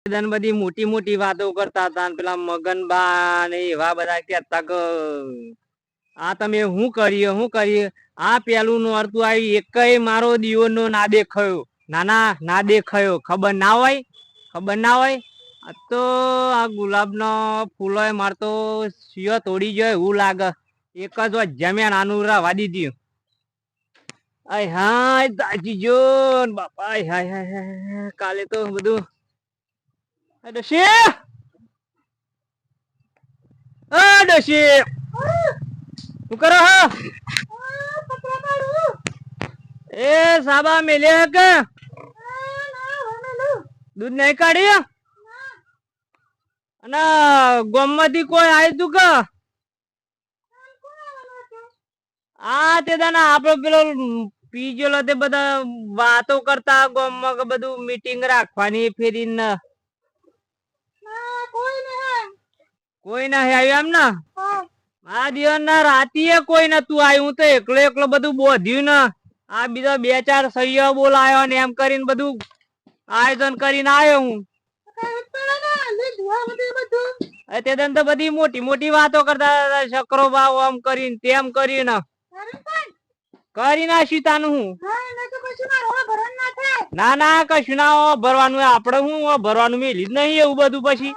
બધી મોટી મોટી વાતો કરતા હતા પેલા મગનબા ને એવા બધા કહેતા કે આ તમે શું કરીએ આ પેલું નું અર્થ આવ્યું એક મારો દીવો નો ના દેખાયો ના દેખાયો ખબર ના હોય આ તો આ ગુલાબ નો ફૂલો મારતો સિયો તોડી જાય એવું લાગે એક જ જમ્યા નાનું રવા દીધી આય હાય દાજી જો બાપા હાય હાય હાય કાલે તો બધું ડોશી શું કરો હો એ સાબા મેલે કે દૂધ નહીં કાઢી અને ગોમમાંથી કોઈ આવ્યું તું કે આ તે દાના આપડે પેલો પીજેલો તે બધા વાતો કરતા ગોમમાં કે બધું મીટિંગ રાખવાની ફેરીને કોઈ ના આવ્યું એમ ને આ દિવસ ના રાતીએ કોઈ નતું આવ્યું તો એકલો બધું બોધ્યું ને આ બીજા 2-4 સહીઓ બોલાયો ને એમ કરીને બધું આયોજન કરીને આવ્યો હું તે દન તો બધી મોટી વાતો કરતા શકરો ભાવ આમ કરીને તેમ કરીને કરી નાખ્યું તાનું હું ના કશું ના ભરવાનું આપડે હું ભરવાનું મેલી જ નહીં એવું બધું પછી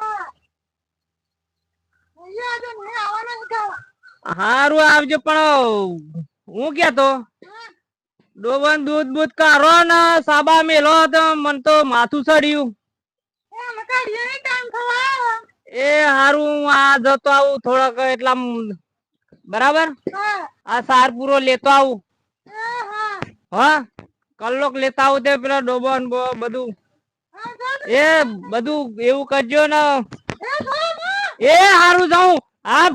હારું આવજો પણ હું કેતો ડોબન દૂધ કાઢો ને સાબા મેલો તો મન તો માથું ચડ્યું એ હારું આ જતો આવું થોડોક એટલા બરાબર આ સાર પૂરો લેતો આવું હા કલોક લેતા આવું તે પેલા ડોબન બધું એ બધું એવું કરજો ને એ હારું જાઉં આ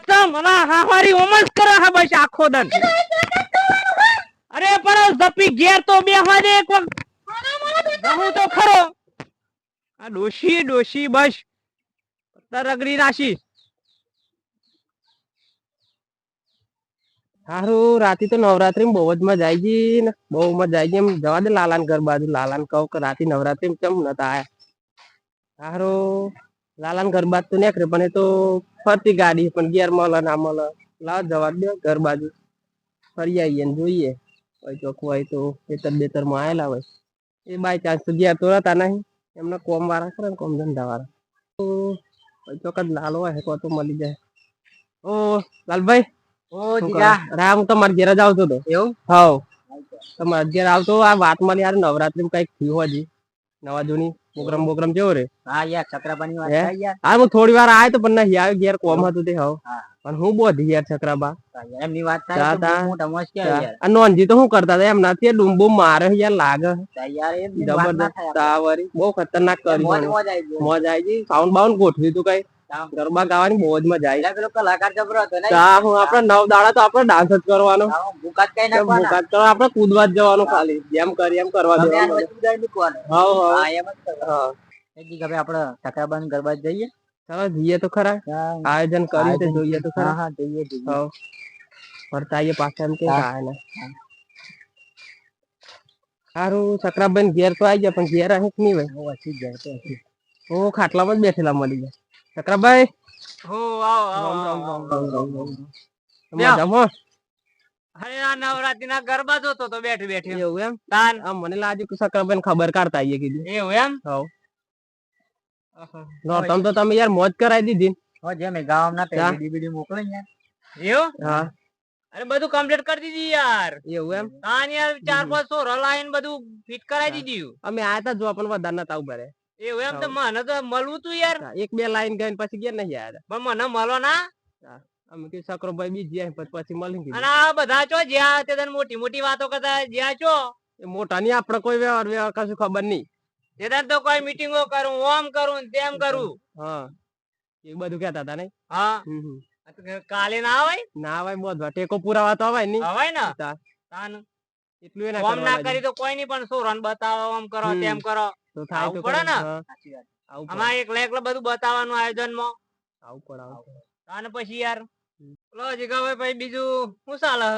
તો મને હારી ઓમસ કરે હા બસ આખો દન અરે પણ ધપી ઘેર તો બે હાજે એક વખત જાઉં તો ખરો આ ડોશી બસ રગડી નાશી હારું રાતે તો નવરાત્રી બહુ જ મજા આવી ગઈ ને બહુ મજા આવી ગઈ એમ જવા દે લાલાન ઘર બાજુ લાલાન કહું કે રાતે નવરાત્રી કેમ નતા આયા હારું લાલાન ઘર બાજુ તો નીકળે પણ એ તો ફરતી ગાડી પણ ઘેર મળે ના મળે લાવ જવા દે ઘર બાજુ ફરી આવીએ ને જોઈએ કોઈ ચોખ્ખું હોય તો બેતર માં આવેલા હોય એ બાય ચાન્સ તો ઘેર તો હતા નહીં એમને કોમ વાળા કરે ને કોમ ધંધા વાળા તો કોઈ ચોક્કસ લાલો હોય તો મળી જાય ઓ લાલભાઈ રામ તમારે ઘેર જ આવતો હતો એવું હા તમારે ઘેર આવતો આ વાત મળી યાર નવરાત્રી કઈક થયું હજી નવા જૂની પ્રોગ્રામ કેવો રે હા યાર છકરાબાની વાત થાય યાર હા હું થોડી વાર આયો તો પણ નહીં આવ્યો ઘેર કોમ હતું તે હવ પણ હું બોધી યાર છકરાબા એમની વાત થાય તો મોટા મોજ કે યાર આ નોનજી તો શું કરતા હતા એમ નથી ડુંબો મારે યાર લાગે યાર એ જબરદસ્ત તાવરી બહુ ખતરનાક કરી મોજ આવી ગઈ સાઉન્ડ બાઉન્ડ ગોઠવ્યું તું કઈ ગરબા ગાવાની બહુ જ મજા આવી પેલો કલાકાર જબરો હતો ને હું આપણે 9 દાડા તો આપણે ડાન્સ જ કરવાનો ભૂકાત કઈ નાખવાનો ભૂકાત કરો આપણે કૂદવા જ જવાનું ખાલી જેમ કરી એમ કરવા દેવાનું હા એમ જ હા એજી કે આપણે ઠકરાબાન ગરબા જઈએ ચાલો જઈએ તો ખરા આયોજન કરી તો જોઈએ તો ખરા હા જઈએ હા ફરતાઈએ પાછા એમ કે આય ને સારું સકરાબાન ઘેર તો આવી ગયા પણ ઘેર અહીં નહીં હોય ઓછી જાય તો ઓ ખાટલામાં જ બેઠેલા મળી જાય સકરાભાઈ હો આવો અરે આ નવરાત્રી ના ગરબા જોતો તો બેઠી એવું એમ તાન મને લાગ્યું કે સકરાભાઈ ખબર કાઢતા આવીએ કીધું એવું એમ હવ નોરતમ તો તમે યાર મોજ કરાવી દીધી હો જેમ ગામના ડીવીડી મોકલે યાર એવું હા અરે બધું કમ્પ્લીટ કરી દીધી યાર એવું એમ તાન યાર 4-5 સોરો લાઈન બધું ફિટ કરાવી દીધું અમે આયા તા જો પણ વધારે નતા ઉભા રે એવું એમ તો મને તો મળવું તું યાર 1-2 લાઈન ગઈને પછી ગયા નહીં આયા પણ મને મળો ના અમે કે સકરોભાઈ બીજી જાય પછી મળી અને આ બધા ચો જ્યાં તે મોટી વાતો કરતા જ્યાં ચો એ મોટા ની આપણે કોઈ વ્યવહાર કશું ખબર નહીં તેદાર તો કોઈ મીટિંગો કરું ઓમ કરું તેમ કરું હા એ બધું કહેતા હતા નહીં હા કાલે ના આવે બોધવા ટેકો પુરાવા તો આવે નહીં આવે ને તાન એટલું એના ઓમ ના કરી તો કોઈ નહીં પણ સોરન બતાવો ઓમ કરો તેમ કરો તો થાય તો પડે ને સાચી વાત અમાર એકલા બધું બતાવવાનું આયોજન માં આવું પડે તાન પછી યાર લો જીગાભાઈ પછી બીજું શું ચાલે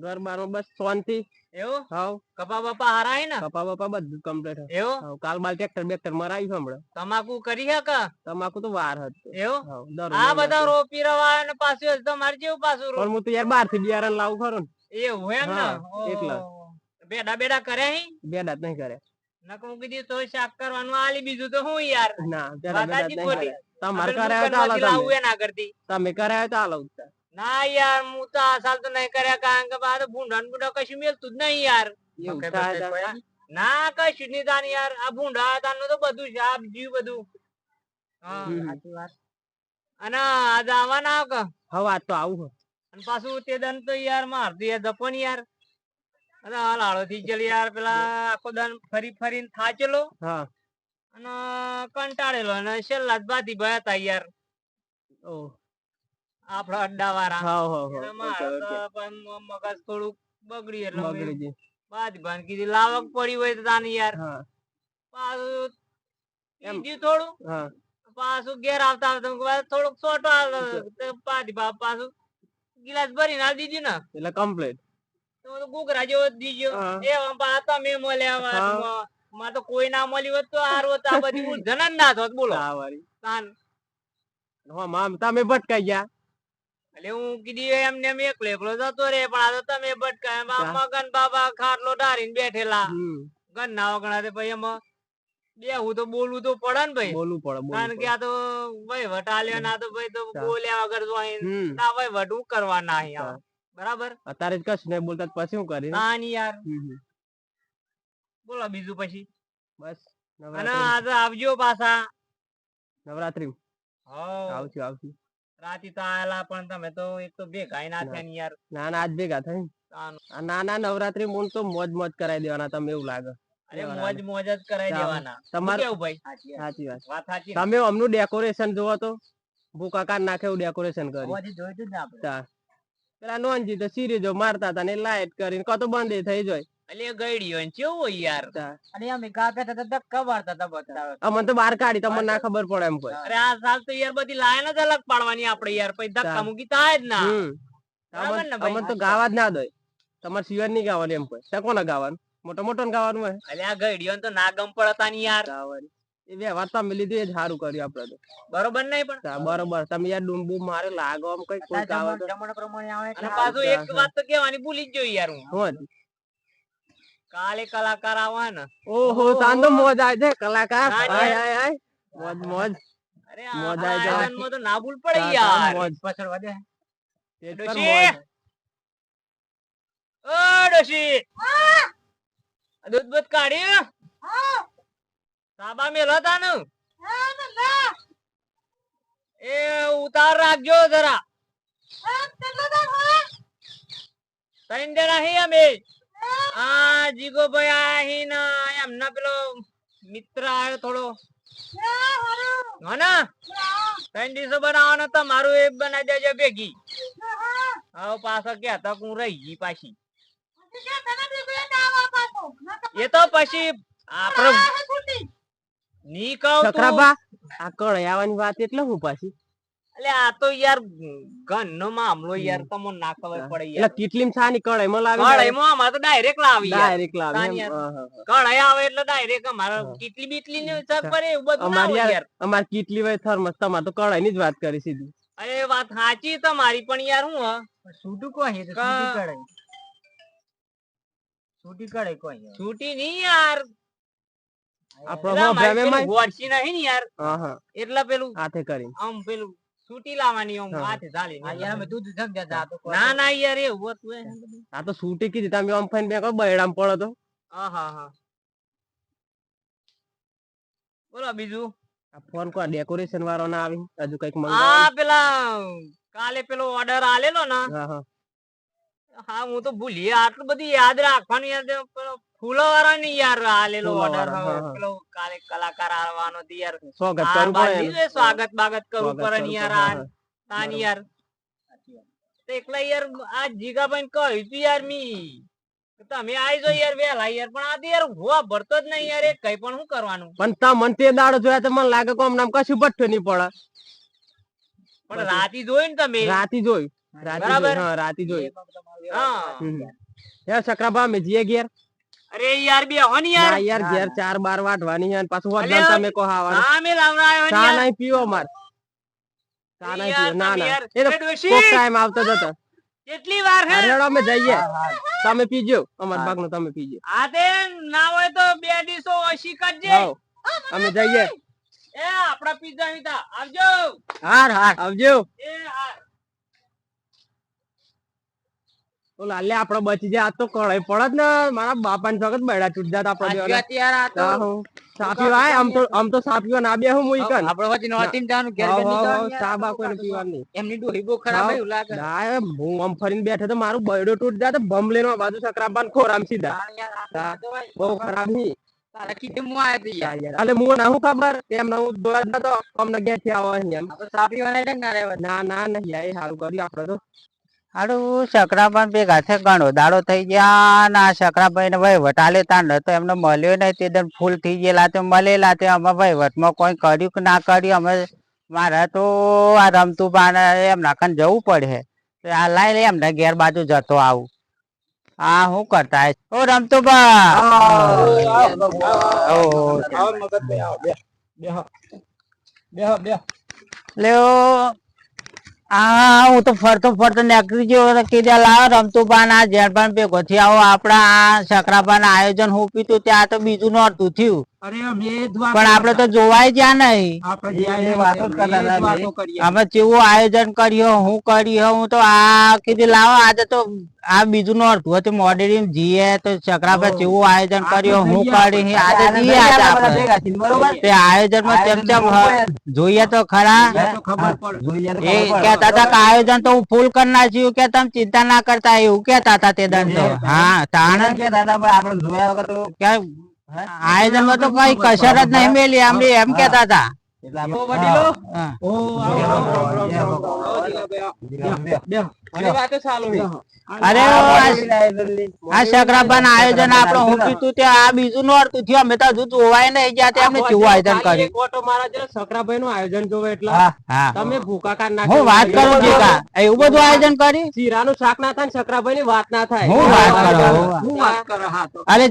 ઘર બાર બસ શાંતિ એવું હાવ કપા બપા હારા હે ને કપા બપા બધું કમ્પ્લીટ એવું હાવ કાલ બાલ ટ્રેક્ટર બેક્ટર મરાયું હમણાં તમાકુ કરી હે કે તમાકુ તો વાર હતું એવું હાવ દર આ બધા રોપી રવા ને પાછું હજી તમારે જેવું પાછું પણ હું તો યાર બહાર થી બિયારણ લાવું ખરું ને એવું એમ ને હા, એટલે. બેડા બેડા કર્યા હી બે દાંત નહીં કરે નકર મૂકી દીધું તો શાક કરવાનું આલી બીજું તો હું યાર ના બે વાત દાંત સાચી નહીં ખોટી કરે તમારે આપણે કરાયો તો દુકાનમાંથી હાલો લાવવું એના કરતી તમે કરાયો તો હાલો ના યાર હું તો આ સાલ તો નહીં કર્યા કારણ કે બા ભૂંડા ભૂંડા કશું મેલતું જ નહીં યાર એવું થાય તા. ના કશું નહીં તાન યાર આ ભૂંડા તાન તો બધું છે આ જીવ બધું હા હમ. સાચી વાત અને આજે આવવાના આવ કે હવે આજ તો આવું અને પાછું તે દન તો યાર મારતું યાર જપન યાર અરે આ લાડો થી ચલ યાર પેલા આખો દન ફરી ફરીને થાચેલો હા અને કંટાળેલો અને છેલ્લા જ બાથી ભયા તા યાર ઓ આપડા અડ્ડા વાળા હાવ હાવ એટલે મારે તો પણ મગજ થોડુંક બગડી એટલે મેં બગડી ગઈ બાથી ભાન કીધી લાવક પડી હોય તો તાની યાર હા પાછું એમ. કીધું થોડું હા પાછું ઘેર આવતા આવતા થોડુંક સોટો પાછી પાછું ગિલાસ ભરીને આલી દીધું ને એટલે કમ્પ્લીટ તો તો ઘૂઘરા જેવો જ દીજો હા. એ પા તમે મળ્યા હા. વાતમાં માં તો કોઈ ના મળ્યું હોત તો હારું હોત આ બધી ઉલઝન જ ના થોત બોલો આ વારી તાન હા મામ તમે ભટકાઈ ગયા એટલે હું કીધી એમને એમ એકલો એકલો જતો રે પણ આ તો તમે ભટકાય ચા. મગન બાબા ખાટલો ડારીને બેઠેલા હમ ગન ના વગણા તે ભાઈ એમાં બેહું તો બોલવું તો પડે ને ભાઈ બોલવું પડે બોલવું કારણ કે પડે આ તો ભાઈ વટાલ્યો ના તો ભાઈ તો ચા. બોલ્યા વગર તો અહીં હમ ના ભાઈ વટું કરવાના અહીં ચા. બરાબર અત્યારે જ કશું નહીં બોલતા તો પછી શું કરી તાન યાર હમ. બોલો બીજું પછી બસ અને નવરાત્રી આજે આવજો પાછા નવરાત્રી હવ આવશું આવશું રાતી તો આયેલા પણ તમે તો એક તો ભેગાઈ ના થયા ને યાર ના ના આજ ભેગા થઈ તાન. આ નાના નવરાત્રી મૂળ તો મોજ મોજ કરાવી દેવાના તમે એવું લાગે અરે મોજ મોજ જ કરાઈ તાન. દેવાના તમાર- શું કેવું ભાઈ સાચી વાત વાત સાચી તમે અમનું ડેકોરેશન જોવો તો ભૂકા કાઢ નાખે એવું ડેકોરેશન કર્યું અવાજથી જોઈતું જ ને આપણે તાર. પેલા નોનજી તો સિરીજો મારતા હતા ને લાઈટ કરીને કતો બંધ થઈ જાય અલે ગઈડીઓ ને કેવું હોય યાર તાર. અને અમે કાપે તો ધક્કા મારતા હતા બતાવે અમને તો બહાર કાઢી તમને ના ખબર પડે એમ કોઈ અરે આ સાલ તો યાર બધી લાઈન જ અલગ પાડવાની આપણે યાર પછી ધક્કા તાર. મૂકી થાય જ ના હમ બરાબર ને ભાઈ? અમને તો ગાવા જ ના દોય તમારે સિવાય નહીં ગાવાનું એમ કોઈ ત્યાં કોને ગાવાનું મોટો મોટો ને ગાવાનું હોય અલે આ ગઈડીઓ તો ના ગમ પડતા ની યાર ગાવાની એ વ્યવહાર તમે લીધું એ જ સારું કર્યું આપડે તો બરોબર નહીં પણ તાર બરોબર તમે યાર ડુંબુ મારે લાગો આમ કઈ કોઈ ગાવા તો પ્રમાણે આવે અને પાછું એક વાત તો કેવાની ભૂલી જ જોઈ યાર હું શું હતું? કાલે કલાકાર આવે ને ઓહો તાન તો મોજ આવે છે કલાકાર હા, હાય હાય હાય મોજ મોજ અરે મોજ આપણા આઈ જાય. આયરનમાં તો ના ભૂલ પડે તાર યાર મોજ. પાછળ વધે તેજ પર ડોશી! મોજ. ઓ ડોશી દૂધ બૂધ કાઢ્યું સાબા મેલો તાનું એ ઉતાર રાખજો જરા ત્રણ જણા હી અમે આ જીગો ભાઈ આહી ના એમના પેલો મિત્ર આવ્યો થોડો હા ત્રણ દિવસો બનાવવાનો તમારું એક બનાવી દેજો ભેગી હવે પાછો ક્યાં તક હું રહી ગઈ પાછી એ તો પછી આપડે ની કહું તું છકરાબા આ કળાયાવાની વાત એટલે હું પાછી એટલે આ તો યાર ઘન નો મામલો યાર તમને ના ખબર પડે એટલે યાર કેટલી છાની કળાઈમાં લાવી કઢાઈમાં અમારે તો ડાયરેક્ટ લાવી યાર ડાયરેક્ટ લાવી તાન એમ. યાર. હા, હા, હા. કઢાઈ આવે એટલે ડાયરેક્ટ અમારે હા. કેટલી બીટલી ને સર પર એવું બધું ના અમારી હોય યાર યાર અમારે કેટલી હોય થર્મસ તમારે તો કળાઈ ની જ વાત કરી સીધી અરે વાત સાચી તમારી પણ યાર હું છૂટું કોઈ કા- છૂટી કઢાઈ કોઈ છૂટી નહીં યાર આપણો એટલે હો અમારી ભ્રમે પેલું માં ગોળસી નહીં ને યાર હા હા એટલે પેલું હાથે કરી આમ પેલું છૂટી લાવવાની આમ હા. હાથે ઝાલી હા યાર અમે દૂધ સમજ્યા હતા ના ના યાર એવું હતું એ. આ તો સૂટી કીધી તમે આમ ફાઈન બે બૈડામ પડો તો હા હા હા બોલો બીજું આ ફોન કો ડેકોરેશન વાળો ના આવી હજુ કઈક મંગાવ આ પેલા કાલે પેલો ઓર્ડર આલેલો ને હા હા હા હું તો ભૂલી આટલું બધું યાદ રાખવાનું યાર પેલો ફૂલો વાળા ની યાર આલેલો ફૂલો ઓર્ડર વાળા, હા, હા. પેલો કાલે કલાકાર આવવાનો હતી યાર સ્વાગત આ કરવું બાદ પડે નહીં એનું. જોઈ સ્વાગત બાગત કરવું સ્વાગત પડે ને કરવું યાર પડે, આ હા, તાન બરોબર. યાર તો એકલા યાર આ જીગાભાઈ ને કહ્યું તું યાર મી કે તમે આઈ જો યાર વેલા યાર પણ આ તો યાર હોવા ભરતો જ નહીં યાર એ કઈ પણ શું કરવાનું પણ તમને તે દાડો જોયા તો મને લાગે કે નામ કશું ભઠ્ઠો નહીં પડે પણ રાતી જોઈ ને તમે રાતી જોઈ રાતી બરાબર. જોઈ હા રાતી જોઈ હા હમ. યાર સકરાબા અમે જઈએ ઘેર અરે યાર બે હો ને યાર ના યાર ઘેર 4-12 વાટવાની છે અને પાછું અલે, હોદન તમે કહો આવવાનું હા મે લાવરાયો ને ચા યાર નહીં પીવો માર ચા નહીં યાર, પીવો ના તમે ના યાર, એ તો એ ડોશી! કોક ટાઈમ આવતો જતો કેટલી વાર હે અરે અમે જઈએ તમે પીજો અમાર ભાગનું તમે પીજો આ તે ના હોય તો બે ડીશો ઓછી કરજે હાઉ અમે જઈએ એ આપડા પીઝા મીઠા આવજો હાર હાર આવજો એ હા તો લાલે આપડે બચી જાય આ તો કળાઈ પડત ને મારા બાપાને વખત બૈડા છૂટ જાત આપડે બેઓને. અત્યારે આ તો તા હું ચા પીવા આય આમ તો ચા પીવા ના બે હું મુઈકન આપડે વચ્ચે નોતીમ જવાનું ઘેર હાઉ, ઘેર હાઉ, નહીં હાઉ, જવાનું ચા યાર. બા કોઈને પીવાનું નહીં એમની ડોહી બહુ ખરાબ હાઉ. હે, એવું લાગે. ના હું આમ ફરીને બેઠો તો મારું બૈડો તૂટ જાય તો બમ લઈને આ બાજુ સકરાબાન ખોરામ સીધા હા યાર, આ હા. તો ભાઈ, બહુ ખરાબ ની તારા કીધે હું આયો તો યાર. અલે મું ના હું ખબર એમ ના હું જોયા જ નતો અમને ઘેર થી આવો એમ આપણે ચા પીવાના એટલે ના રહેવા. ના ના નહીં આય સારું કર્યું આપડે તો હારું શકરાભાઈ ભેગા છે ઘણો દાડો થઈ ગયા ના શકરાભાઈ ને વહીવટ આલે તા ન તો એમને મળ્યો નહીં તે દન ફૂલ થઈ ગયેલા તે મળેલા તે અમે વહીવટમાં કોઈ કર્યું કે ના કર્યું અમે મારે તો આ રમતું બાને એમના કન જવું પડે તો આ લાઈ લે એમના ઘેર બાજુ જતો આવું હા હું કરતા હે? ઓ રમતું બા લ્યો હા હું તો ફરતો ફરતો નીકળી ગયો કીધા લાવ રમતું પાન આ જેઠભાઈ ભેગો થી આવો આપડા આ શકરાબા ના આયોજન હું પીતું ત્યાં તો બીજું નોરતું થયું અરે અમે પણ આપડે તો જોવાય જ્યાં નહીં આપણે વાતો જ કરતા હતા અમે કેવું આયોજન કર્યું હું કર્યું હું તો આ કીધું લાવો આજે તો આ બીજું નોરતું હતું મોડેલી જીએ તો શકરાભાઈ કેવું આયોજન કર્યું હું કરી આજે જઈએ આજે આપણે તે આયોજન માં ચમચમ જોઈએ તો ખરા એ કેતા હતા કે આયોજન તો હું ફૂલ કરી નાખ્યું કે તમે ચિંતા ના કરતા એવું કેતા હતા તે દન તો હા તાણ આયોજન માં તો કઈ કસર જ નહીં મેલી એમ કેતા હતા હા. અરે આ શકરાબા ના આયોજન આપડે હું પીતું તે આ બીજું નોરતું થયું અમે તો હજુ જોવાય નહીં ગયા તે અમને કેવું આયોજન કર્યું એક ઓટો મારા જરા સકરાભાઈ નું આયોજન જોવે એટલે હા તમે ભૂકા કાઢ નાખો હું વાત કરું જીગા એવું બધું આયોજન કર્યું શીરાનું શાક ના થાય ને સકરાભાઈ ની વાત ના થાય હું વાત કરું હું વાત કરો હા તો અરે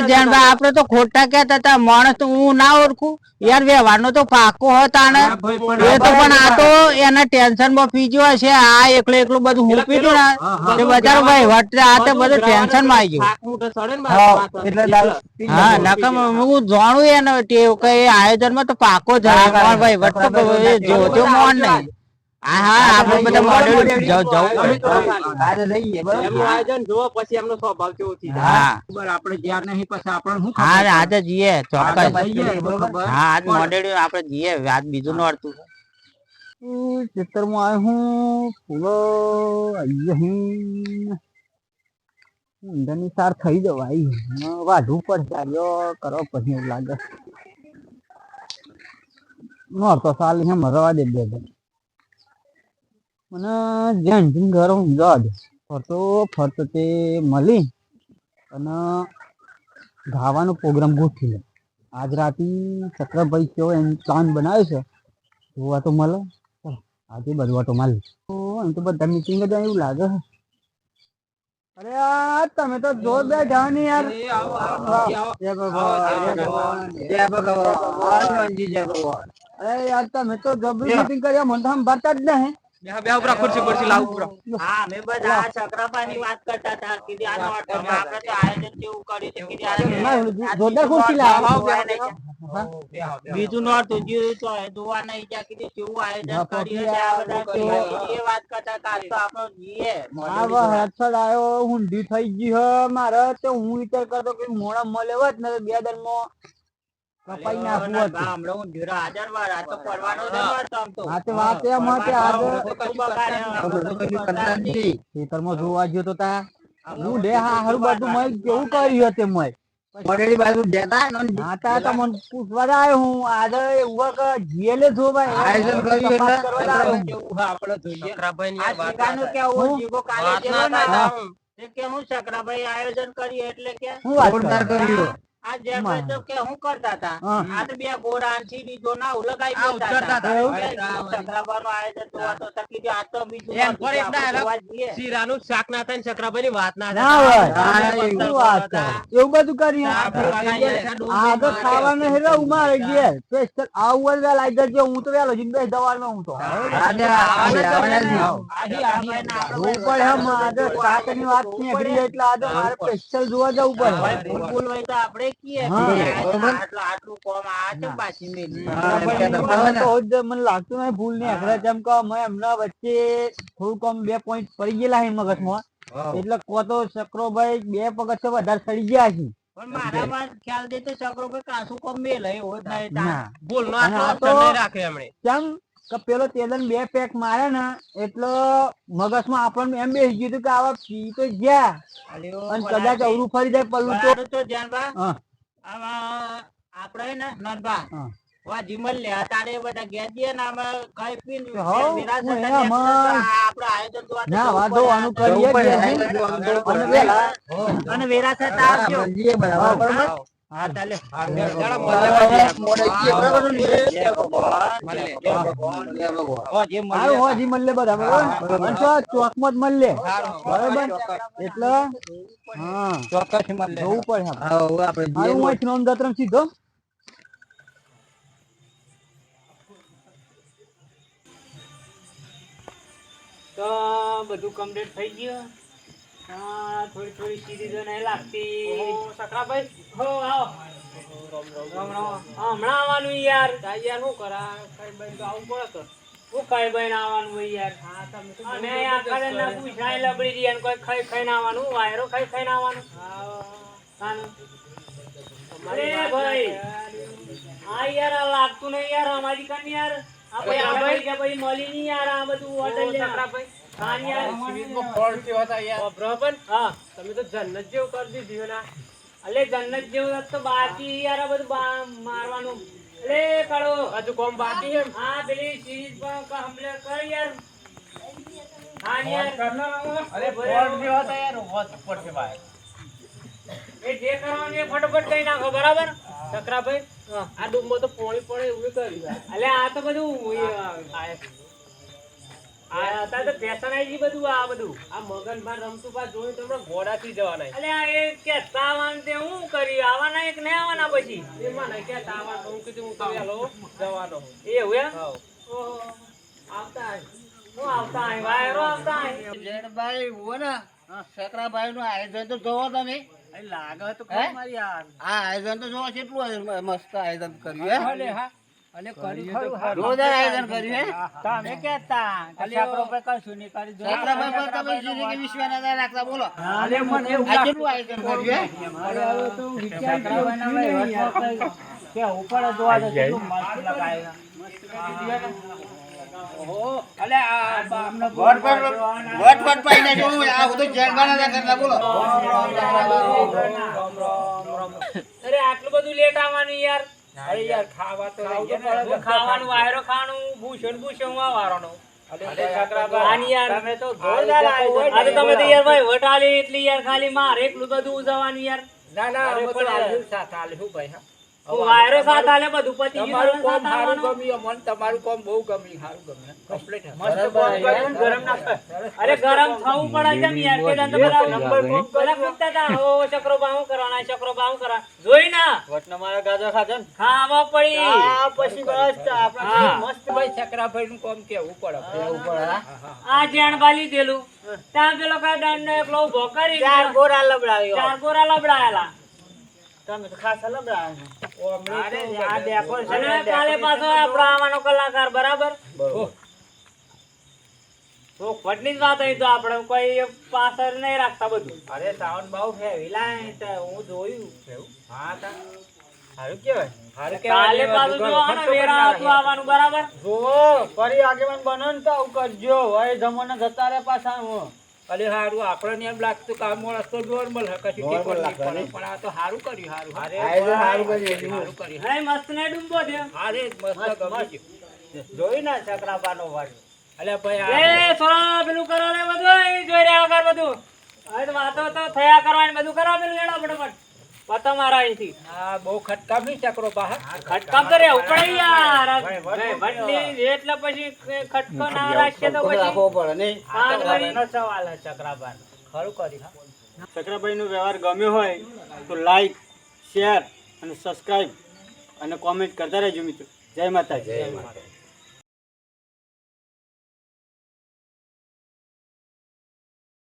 જેનભાઈ આપડે તો ખોટા કેતા હતા માણસ તો હું ના ઓળખું યાર વ્યવહાર તો પાકો હતા ને એ તો પણ આ તો એના ટેન્શન માં પીજો હશે આ એકલું બધું હું પીધું ને તે બચારો ભાઈ વટ આ તો બધું ટેન્શન માં આવી શાક મોટો સડે ને હા, માથે. ગયું હા નકમ હું જાણું એને ટેવ કે આયોજન માં તો પાકો જ ભાઈ વટ તો જો મોન નહીં હા હા આપણે બધા મોડેલ જવું એમનું આયોજન જોવો પછી એમનો સ્વભાવ કેવો થઈ જાય. હા ખબર આપણે જ્યાં નહીં પછી આપણે શું હા આજે જઈએ ચોક્કસ જઈએ, બરોબર. હા આજ મોડેલ આપડે જઈએ આજ બીજું નું અડતું ચિત્ર માં આવ્યો હું ફૂલો ઊંધાની સાર થઈ જવાય વાઢવું પડશે આવ્યો કરો પછી એવું લાગે નોરતો સાલ હે મરવા દે બે મને જેન ઘર હું જવા દે ફરતો તે મળી અને ગાવાનો પ્રોગ્રામ ગોઠવી લે આજ રાતે સકરાભાઈ કેવો એમ પ્લાન બનાવ્યો છે જોવા તો મળે ચાલો, આજે બધવા તો મળી એમ તો બધા મીટિંગ જ એવું લાગે છે અરે યાર તમે તો જોર બેઠા ને યાર જય ભગવાન જય ભગવાન જય ભગવાન અરે યાર તમે તો જબરી મીટિંગ કર્યા મને તો સંભાળતા જ નહીં હા મેં બધા આ શકરાબા ની વાત કરતા હતા કીધી આ નોટ આપણે તો આયોજન કેવું કર્યું છે કીધી આ જોરદાર ખુરશી લાવો બીજું નોટ જોવા નહીં ત્યાં કીધું કેવું આયોજન કર્યું છે આ બધા એ વાત કરતા હતા આજ તો આપણો જીએ આ હેડસેટ આવ્યો ઊંધી થઈ ગઈ હે મારે તો હું વિચાર કરતો કે મોડા મળે હોત ને તો બે દરમાં કપાઈ નાખવું હતું હમણાં હું ધીરો હાજર વાર આ તો પડવાનો જ નહોતો આમ તો. આ તો વાત એમ હતી આજે આજે ખેતરમાં જોવા ગયો તો તા હું લે હા હારું બધું મેં કેવું કર્યું હતું મેં મોડેલી બાજુ જતા હા તા તમને પૂછવા જ આવ્યો હું આજે એવું કે જીએલે જોવાય આયોજન કર્યું એટલે તપાસ કરવા જ આવ્યો હું. કેવું આપણે જોઈએ સકરાભાઈ ની આ વાત શિકારનું કેવું હું? જીગો કાલે વાત જેવો ના ના થાય. હતો. તે કે હું શકરાભાઈ આયોજન કર્યું એટલે કે હું વાત જોરદાર કરું? કર્યું આ જયભાઈ તો કે હું કરતા હતા હા. આ તો બે ઘોડા આંથી દીધો ના ઉલગાઈ આ ઉતરતા હતા. સકરાબાનો આયોજન તો આ તો થકી ગયો. આ તો બીજું એમ પર એક ના આપણે જોવા જઈએ. શીરાનું શાક ના થાય ને સકરાભાઈની વાત ના ના થાય. હોય એવું વાત કરે. એવું બધું કરી આ તો ખાવાનું હેરો ઉમારે ગયા સ્પેશિયલ આવું વેલ આવી જજો હું તો વેલો જીન બે દવારમાં હું તો આજે આવવાના જ નહીં. આજે આવવાના આપણે જોવું પડે હમ આજે સાતની વાત નીકળી જાય એટલે આજે મારે સ્પેશિયલ જોવા જવું પડે ભાઈ ભૂલ હોય તો આપણે કીએ હા. કે આટલું કોમ આ છે પાછી મેલી. મને તો જ મને લાગતું નહીં ભૂલ નહીં અઘરા જેમ કે મેં એમના વચ્ચે થોડુંક આમ 2 પોઈન્ટ પડી ગયેલા છે મગજમાં એટલે કો તો ચક્રોભાઈ 2 પગથ વધારે સડી ગયા છે પણ મારામાં ખ્યાલ દે તો ચક્રોભાઈ કાસું કોમ મેલે એવો જ નહીં તાણ. ના ભૂલનો અને આટલો આ તો- અક્ષર નહીં રાખે એમણે. કેમ કે પેલો તેદન 2 પેક મારે ને એટલે મગજમાં આપણને એમ બેસી ગયું હતું કે આવા પી તો ગયા અલ્યો, અને કદાચ અવરું ફરી જાય પલ્લું તો મારું તો ધ્યાનબા, હા આવા આપણે ને નંદબા હા. વા જીમલ લે તારે બધા ઘેર જઈએ ને આમાં ખાઈ પીને તો હઉ, વિરાસત હું અને એમાં આપણે આયોજન જોવા તો ના જવું વાંધો પડે. આનું કરીએ જ નહીં. અને પેલા અને વિરાસત આવજો. હા ચાલે. ચાલો હારું હોજી મળે બધા બરોબર અને તો આ ચોકમાં જ મળે બરોબર એટલે હા ચોક્કસ જોવું પડે આપણે. આપણે હારું હું અહીંથી નોંધ દત્રમ સીધો તો બધું કમ્પ્લીટ થઈ ગયું. થોડી થોડી સિરીઝો નહીં લાગતી. સકરાભાઈ હો આવો. રામ રામ. હમણાં આવવાનું યાર યાર શું કરા કઈ ભાઈ તો આવું પડે તો શું કઈ ભાઈ આવવાનું હોય યાર. અમે આ કરે ના પૂછાય લબડી રહી અને કોઈ ખાઈ ખાઈને આવવાનું વાયરો ખાઈ ખાઈને આવવાનું. અરે ભાઈ આ યાર આ લાગતું નહીં યાર અમારી કાન યાર આ ભાઈ આ ભાઈ કે ભાઈ મળી નહીં યાર આ બધું હોટલ લે ખાન યાર બરાબર હા તમે તો જન્નત જેવું કરી દીધું ના અલે જન્નત જેવું તો બાકી યાર આ બધું મારવાનું અલે કાળો હજુ કોમ બાકી છે હા પેલી સિરીઝ પણ હમલે કર યાર હા યાર અરે ફોર્ટ જેવા તો યાર હોત પડશે ભાઈ એ જે કરવાનું એ ફટાફટ કઈ નાખો બરાબર સકરાભાઈ આ ડુંબો તો પોણી પડે એવું કર્યું અલે આ તો બધું આ તો ફેશન આવી ગઈ બધું આ બધું આ મગનભાઈ રમતું પા જોયું તમને ઘોડાથી જવાના અલે આ એ કે તાવાન તે હું કરી આવવાના એક ને આવવાના પછી એમાં નહીં કે તાવાન હું કીધું હું તો વેલો જવાનો એવું એમ ઓહો આવતા હું આવતા આય વાયરો આવતા આય જયભાઈ હો ને સકરાભાઈ નું આયોજન તો જોવો તમે લાગે તો હે? મારી યાર આ આયોજન તો જોવો કેટલું મસ્ત આયોજન કર્યું હે અલે કરી ખરું જોરદાર આયોજન કર્યું હે તમે કેતા છાપરો પર કશું નહીં કરી જો સકરાભાઈ પર તમે જિંદગી વિશ્વાસ ના રાખતા બોલો અલે મને એવું આ કેટલું આયોજન કર્યું હે કે ઉપર જોવા દે કેટલું મસ્ત લગાય ઓહો અલે આ અમને વટ પાઈને જોવું આ બધું જણગાના ના કરતા બોલો અરે આટલું બધું લેટ આવવાનું યાર અરે યાર ખાવા તો ખાવાનું વાયરો ખાવાનું ભૂષણ વાળાનો તમે તો જોરદાર આયોજન તમે તો યાર ભાઈ વટાલી એટલી યાર ખાલી મારે એકલું બધું ઉજવવાનું યાર ના ના અમે પણ આલ્યું સાથ આલ્યું ભાઈ હા વાયરો સાથ આલે બધું પતી ગયું તમારું કોમ સારું ગમ્યું મને તમારું કોમ બહુ ગમ્યું સારું ગમ્યું કમ્પ્લીટ મસ્ત કોમ કર્યું ગરમ ના અરે ગરમ થવું પડે કેમ યાર કે તો બધા નંબર કોમ કોલા પૂછતા હતા ઓ ચક્રો બાહુ કરવાના ચક્રો બાહુ કરા જોઈ ના વટનો મારા ગાજો ખાજન ખાવા પડી આ પછી બસ આપણે મસ્ત ભાઈ ચક્રાભાઈ નું કોમ કેવું પડે આ જેણબાલી દેલું ત્યાં પેલો કા દંડ એકલો ઉભો કરી 4 ગોરા લબડાયેલા તમે તો ખાસ લબડાયા અરે આ ડેકોરેશન કાલે પાછો આપણો આવવાનો કલાકાર બરાબર તો ફટની જ વાત હોય તો આપણે કોઈ પાછળ નહીં રાખતા બધું અરે સાઉન્ડ બહુ હેવી લાય તો હું જોયું હા તા સારું કેવાય કાલે પાછું જોવાનો વેરા હતું આવવાનું બરાબર જો ફરી આગેવાન બનો ને તો આવું કરજો હવે જમવાના જતા રે પાછા હું અલે હારું આપણને એમ લાગતું કે આ માણસ તો નોર્મલ હકતી પણ આ તો હારું કર્યું હારું કર્યું હે મસ્ત ને ડુંબો છે અરે મસ્ત ગમી જોઈ ના ચક્રાબાનો વાળ અલે ભાઈ એ સોરા પેલું કરો રે બધું એ જોઈ રહ્યા વગર બધું હવે તો વાતો તો થયા કરવાની બધું કરો પેલું લેડો ફટાફટ પતા મારા અહીંથી હા બહુ ખટકામ નહીં ચક્રો પાહા ખટકામ કરે ઉપડે યાર વડલી એટલે પછી ખટકો ના રાખીએ તો પછી રાખવો પડે નહીં નો સવાલ છે ચક્રાબાર ખરું કરી હા ચક્રાભાઈ નો વ્યવહાર ગમ્યો હોય તો લાઈક શેર અને સબસ્ક્રાઇબ અને કોમેન્ટ કરતા રહેજો મિત્રો. જય માતાજી.